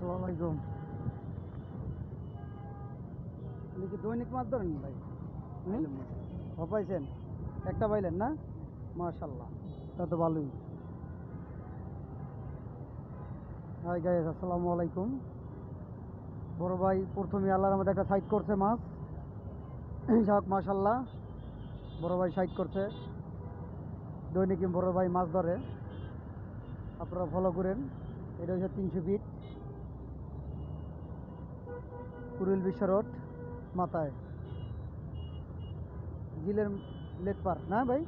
আসসালামু আলাইকুম। আপনি কি দৈনিক মাছ ধরেন ভাই? পাইছেন? একটা পাইলেন না? মাশাল্লাহ, তা তো ভালোই। হাই গাইস, আসসালামু আলাইকুম। বড় ভাই প্রথমে আল্লাহর মধ্যে একটা সাইড করছে মাছ। যাক মাশাল্লাহ, বড় ভাই সাইড করছে। দৈনিক বড় ভাই মাছ ধরে, আপনারা ফলো করেন। এটা হচ্ছে 300 ফিট কুড়িল বিশ্ব রোড মাথায় জিলের লেক পার না ভাই?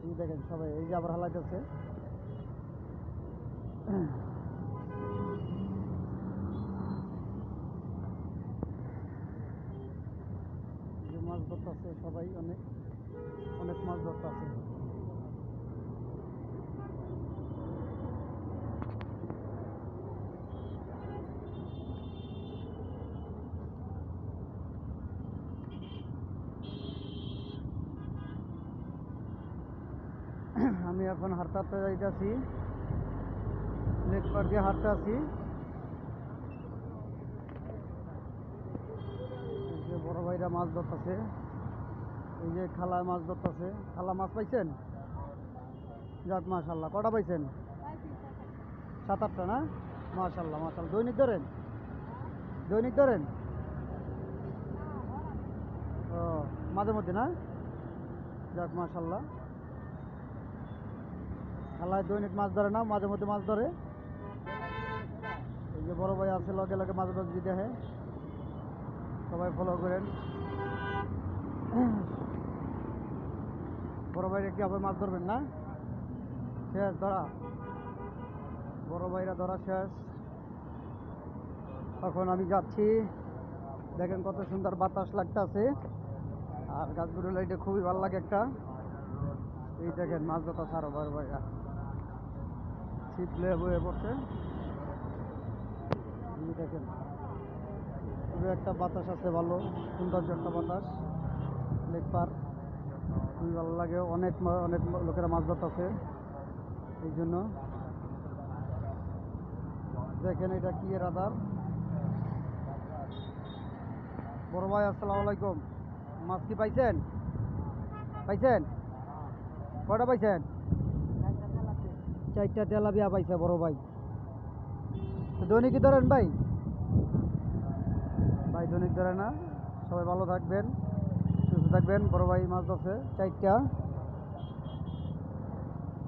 এই দেখেন সবাই, এই যে আবার হালাইতেছে। যে মাছ ধরতেছে সবাই, অনেক অনেক মাছ ধরতেছে। আমি এখন হাঁটতে হাঁটতে যাইতেছি, লেক পার দিয়ে হাঁটতে আছি। এই যে বড় ভাইরা মাছ ধরতেছে, এই যে খালায় মাছ ধরতেছে। খালা মাছ পাইছেন? যাক মাশাল্লাহ, কটা পাইছেন? 7-8টা না? মাশাল্লাহ মাশাল্লাহ। দৈনিক ধরেন? দৈনিক ধরেন? ও, মাঝে মধ্যে না? যাক মাশাল্লাহ। খালায় দৈনিক মাছ ধরে না, মাঝে মধ্যে মাছ ধরে। এই যে বড় ভাই আছে, লগে লগে মাছ ধরতে দেখে। সবাই ফলো করেন। বড় ভাইরা কি আবার মাছ ধরবেন না? শেষ ধরা? বড় ভাইরা ধরা শেষ। তখন আমি যাচ্ছি। দেখেন কত সুন্দর বাতাস লাগতেছে, আর গাছগুলো লাইটে খুবই ভালো লাগে একটা। এই দেখেন মাছ ধরতে ছাড়ো বড় ভাইরা, ছিপ লয়ে বয়ে পড়ছে। এই দেখেন খুবই একটা বাতাস আছে, ভালো সৌন্দর্য একটা বাতাস। লেক পার খুবই ভালো লাগে। অনেক অনেক লোকেরা মাছ ধরতেছে এই জন্য। দেখেন এটা কি রাদার। বড় ভাই আসসালামু আলাইকুম। মাছ কি পাইছেন? পাইছেন? কয়টা পাইছেন? 4টা তেলাপিয়া পাইছে বড় ভাই। দৈনিক কি ধরেন ভাই? ভাই দৈনিক ধরে না। সবাই ভালো থাকবেন, সুস্থ থাকবেন। বড় ভাই মাছ ধরছে 4টা,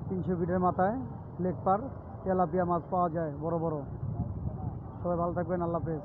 300 ফিটের মাথায় লেক পার। তেলাপিয়া মাছ পাওয়া যায় বড় বড়। সবাই ভালো থাকবেন, আল্লাহ হাফেজ।